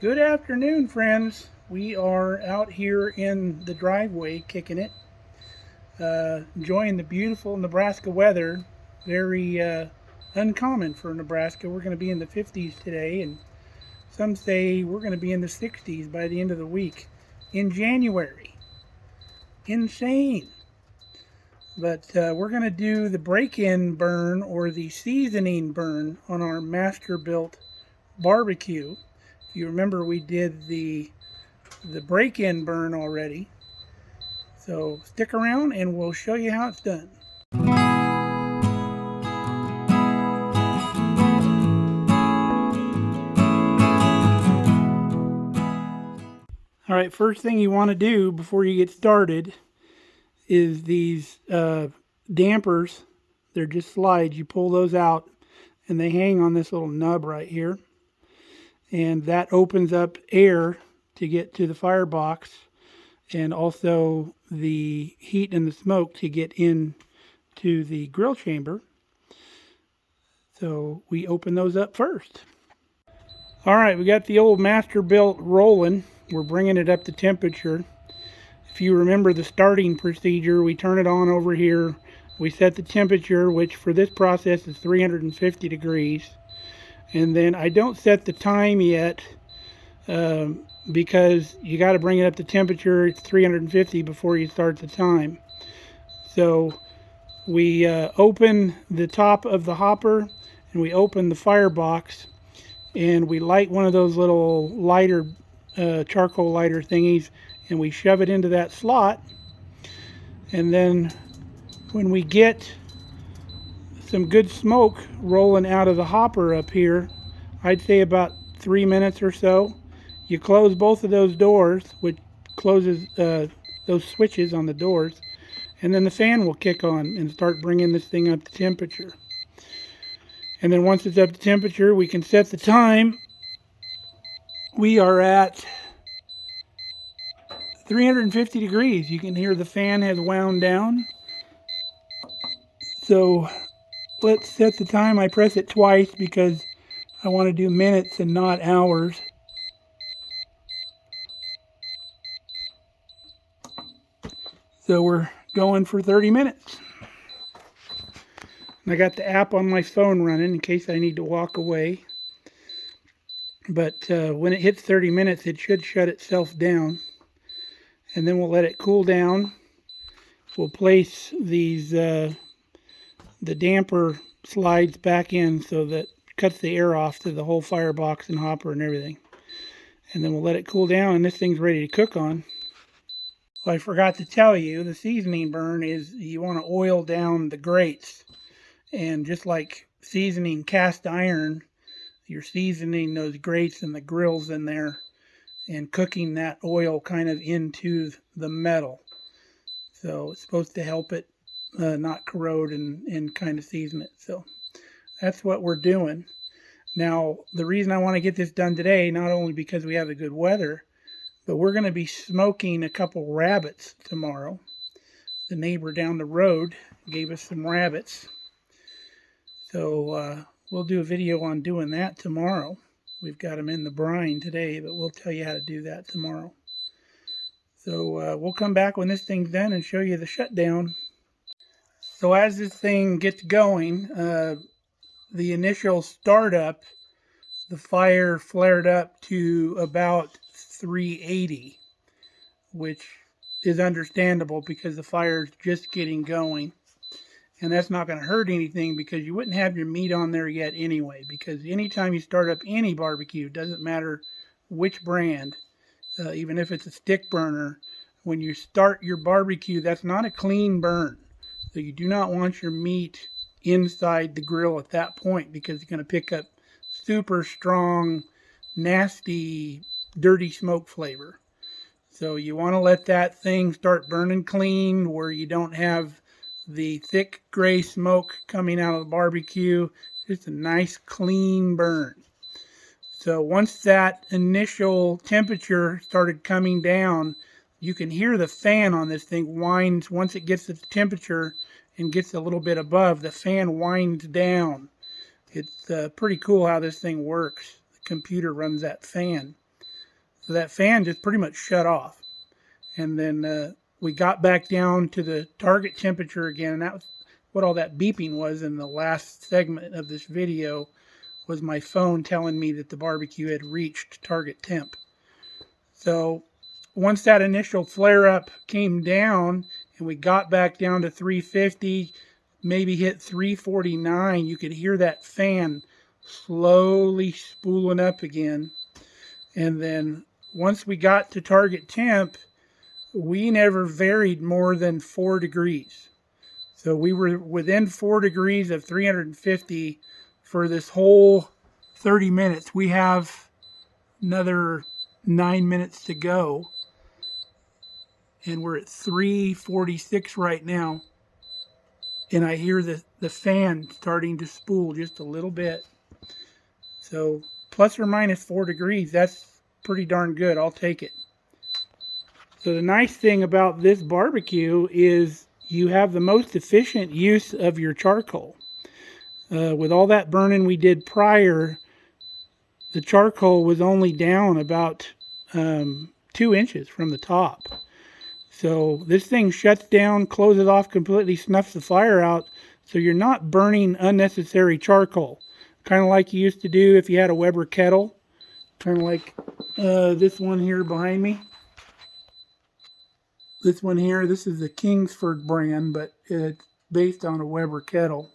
Good afternoon, friends. We are out here in the driveway kicking it, enjoying the beautiful Nebraska weather. Very uncommon for Nebraska. We're going to be in the 50s today, and some say we're going to be in the 60s by the end of the week in January. Insane. But we're going to do the break-in burn or the seasoning burn on our Masterbuilt barbecue. If you remember, we did the break-in burn already. So stick around and we'll show you how it's done. All right, first thing you want to do before you get started is these dampers. They're just slides. You pull those out and they hang on this little nub right here. And that opens up air to get to the firebox, and also the heat and the smoke to get into the grill chamber. So we open those up first. All right, we got the old Masterbuilt rolling. We're bringing it up to temperature. If you remember the starting procedure, we turn it on over here. We set the temperature, which for this process is 350 degrees. And then I don't set the time yet because you got to bring it up to temperature. It's 350 before you start the time. So we open the top of the hopper and we open the firebox and we light one of those little lighter, charcoal lighter thingies, and we shove it into that slot. And then when we get some good smoke rolling out of the hopper up here, I'd say about 3 minutes or so, you close both of those doors, which closes those switches on the doors, and then the fan will kick on and start bringing this thing up to temperature. And then once it's up to temperature, we can set the time. We are at 350 degrees. You can hear the fan has wound down. So let's set the time. I press it twice because I want to do minutes and not hours. So we're going for 30 minutes. And I got the app on my phone running in case I need to walk away. But when it hits 30 minutes, it should shut itself down. And then we'll let it cool down. We'll place these the damper slides back in so that cuts the air off to the whole firebox and hopper and everything. And then we'll let it cool down and this thing's ready to cook on. Well, I forgot to tell you, the seasoning burn is you want to oil down the grates. And just like seasoning cast iron, you're seasoning those grates and the grills in there and cooking that oil kind of into the metal. So it's supposed to help it not corrode and kind of season it. So that's what we're doing. Now, the reason I want to get this done today, not only because we have the good weather, but we're going to be smoking a couple rabbits tomorrow. The neighbor down the road gave us some rabbits. So we'll do a video on doing that tomorrow. We've got them in the brine today, but we'll tell you how to do that tomorrow. So we'll come back when this thing's done and show you the shutdown. So as this thing gets going, the initial startup, the fire flared up to about 380, which is understandable because the fire is just getting going. And that's not going to hurt anything because you wouldn't have your meat on there yet anyway. Because anytime you start up any barbecue, it doesn't matter which brand, even if it's a stick burner, when you start your barbecue, that's not a clean burn. So you do not want your meat inside the grill at that point because it's going to pick up super strong, nasty, dirty smoke flavor. So you want to let that thing start burning clean where you don't have the thick gray smoke coming out of the barbecue. Just a nice clean burn. So once that initial temperature started coming down, you can hear the fan on this thing winds. Once it gets to the temperature and gets a little bit above, the fan winds down. It's pretty cool how this thing works. The computer runs that fan. So that fan just pretty much shut off. And then we got back down to the target temperature again. And that was what all that beeping was in the last segment of this video, was my phone telling me that the barbecue had reached target temp. So once that initial flare up came down and we got back down to 350, maybe hit 349, you could hear that fan slowly spooling up again. And then once we got to target temp, we never varied more than 4 degrees. So we were within 4 degrees of 350 for this whole 30 minutes. We have another 9 minutes to go. And we're at 346 right now. And I hear the fan starting to spool just a little bit. So plus or minus 4 degrees, that's pretty darn good. I'll take it. So the nice thing about this barbecue is you have the most efficient use of your charcoal. With all that burning we did prior, the charcoal was only down about 2 inches from the top. So this thing shuts down, closes off completely, snuffs the fire out, so you're not burning unnecessary charcoal. Kind of like you used to do if you had a Weber kettle. Kind of like this one here behind me. This one here, this is the Kingsford brand, but it's based on a Weber kettle.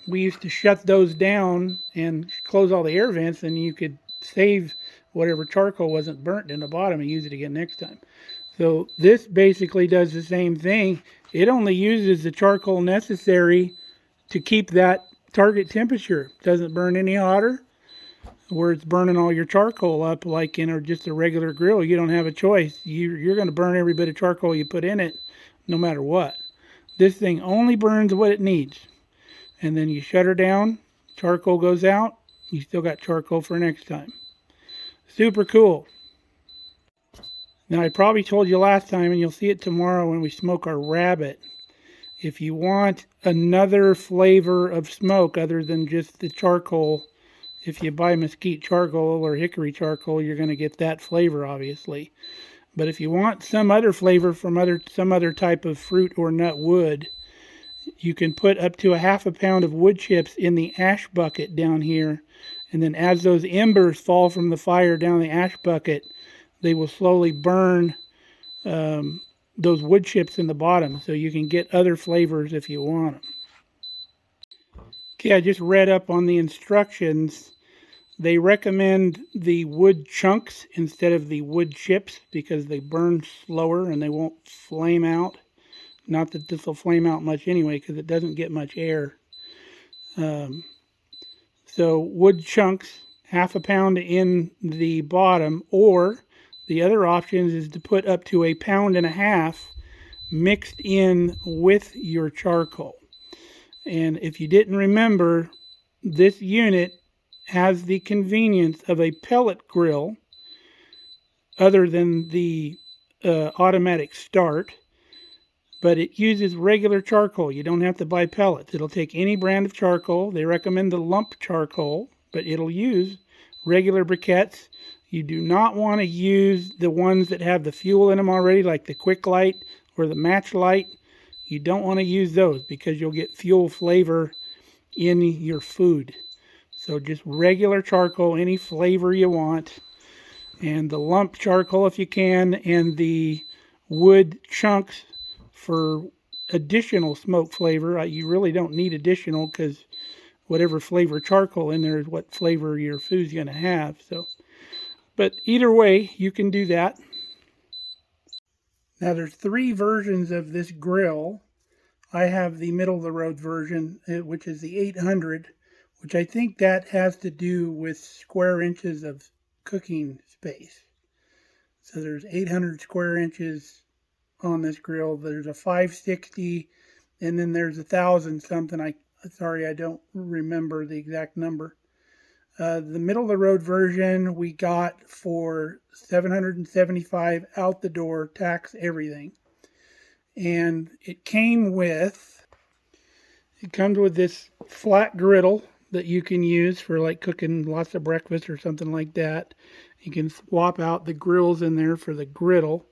We used to shut those down and close all the air vents, and you could save whatever charcoal wasn't burnt in the bottom and use it again next time. So this basically does the same thing. It only uses the charcoal necessary to keep that target temperature. Doesn't burn any hotter, where it's burning all your charcoal up like in just a regular grill. You don't have a choice. You're going to burn every bit of charcoal you put in it, no matter what. This thing only burns what it needs. And then you shut her down, charcoal goes out, you still got charcoal for next time. Super cool. Now, I probably told you last time, and you'll see it tomorrow when we smoke our rabbit. If you want another flavor of smoke other than just the charcoal, if you buy mesquite charcoal or hickory charcoal, you're going to get that flavor, obviously. But if you want some other flavor from some other type of fruit or nut wood, you can put up to 1/2 pound of wood chips in the ash bucket down here. And then as those embers fall from the fire down the ash bucket, they will slowly burn those wood chips in the bottom, so you can get other flavors if you want them. Okay, I just read up on the instructions. They recommend the wood chunks instead of the wood chips because they burn slower and they won't flame out. Not that this will flame out much anyway because it doesn't get much air. So wood chunks, 1/2 pound in the bottom, or the other option is to put up to 1.5 pounds mixed in with your charcoal. And if you didn't remember, this unit has the convenience of a pellet grill other than the automatic start, but it uses regular charcoal. You don't have to buy pellets. It'll take any brand of charcoal. They recommend the lump charcoal, but it'll use regular briquettes. You do not want to use the ones that have the fuel in them already, like the Quick Light or the Match Light. You don't want to use those because you'll get fuel flavor in your food. So just regular charcoal, any flavor you want, and the lump charcoal if you can, and the wood chunks for additional smoke flavor. You really don't need additional because whatever flavor charcoal in there is what flavor your food's going to have. So, but either way, you can do that. Now there's 3 versions of this grill. I have the middle of the road version, which is the 800, which I think that has to do with square inches of cooking space. So there's 800 square inches on this grill. There's a 560, and then there's 1,000 something. I don't remember the exact number. The middle of the road version we got for $775 out the door, tax, everything. And it comes with this flat griddle that you can use for like cooking lots of breakfast or something like that. You can swap out the grills in there for the griddle.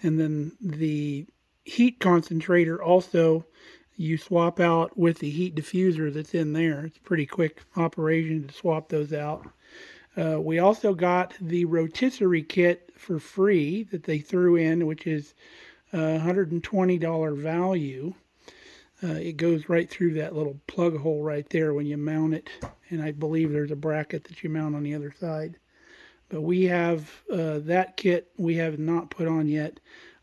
And then the heat concentrator also you swap out with the heat diffuser that's in there. It's a pretty quick operation to swap those out. We also got the rotisserie kit for free that they threw in, which is a $120 value. It goes right through that little plug hole right there when you mount it. And I believe there's a bracket that you mount on the other side. But we have that kit we have not put on yet.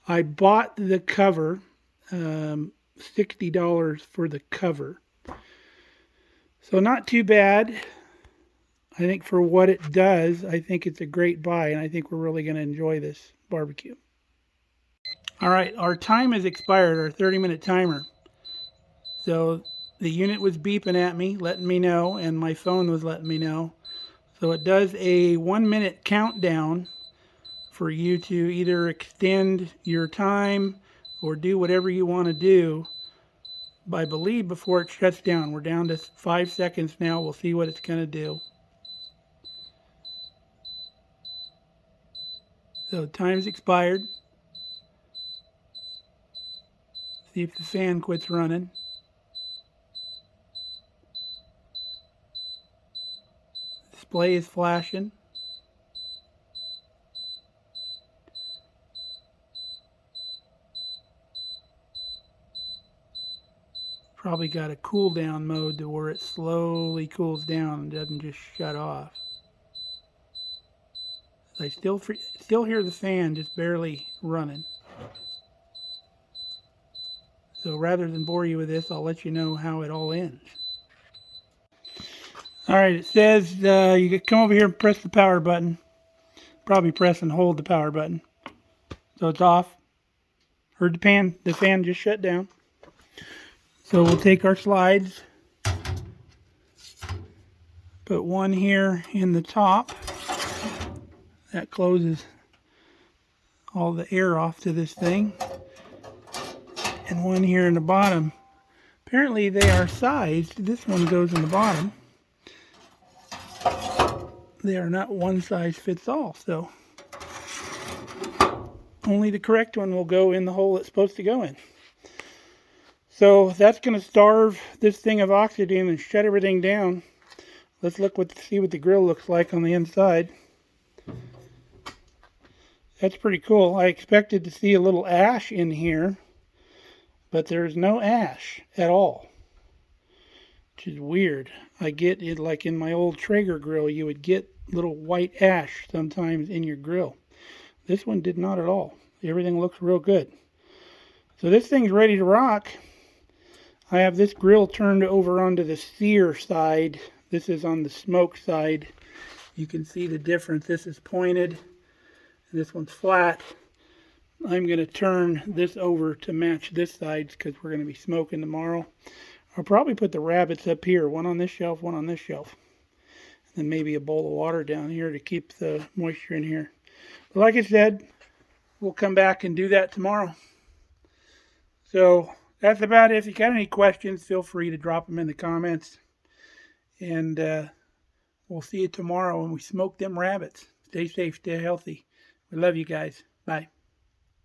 I bought the cover, $60 for the cover. So not too bad. I think for what it does, I think it's a great buy, and I think we're really going to enjoy this barbecue. All right, our time has expired, our 30-minute timer. So the unit was beeping at me, letting me know, and my phone was letting me know. So it does a 1-minute countdown for you to either extend your time or do whatever you want to do. I believe before it shuts down. We're down to 5 seconds now. We'll see what it's going to do. So time's expired. See if the fan quits running. Display is flashing. Probably got a cool down mode to where it slowly cools down and doesn't just shut off. I still hear the fan just barely running. So rather than bore you with this, I'll let you know how it all ends. Alright, it says you can come over here and press the power button. Probably press and hold the power button. So it's off. Heard the fan just shut down. So we'll take our slides. Put one here in the top. That closes all the air off to this thing. And one here in the bottom. Apparently they are sized. This one goes in the bottom. They are not one size fits all, so only the correct one will go in the hole it's supposed to go in. So that's going to starve this thing of oxygen and shut everything down. Let's see what the grill looks like on the inside. That's pretty cool. I expected to see a little ash in here, but there's no ash at all, which is weird. I get it like in my old Traeger grill, you would get little white ash sometimes in your grill. This one did not at all. Everything looks real good. So this thing's ready to rock. I have this grill turned over onto the sear side. This is on the smoke side. You can see the difference. This is pointed, and this one's flat. I'm going to turn this over to match this side because we're going to be smoking tomorrow. I'll probably put the rabbits up here, one on this shelf, one on this shelf. And then maybe a bowl of water down here to keep the moisture in here. But like I said, we'll come back and do that tomorrow. So that's about it. If you got any questions, feel free to drop them in the comments. And we'll see you tomorrow when we smoke them rabbits. Stay safe, stay healthy. We love you guys. Bye.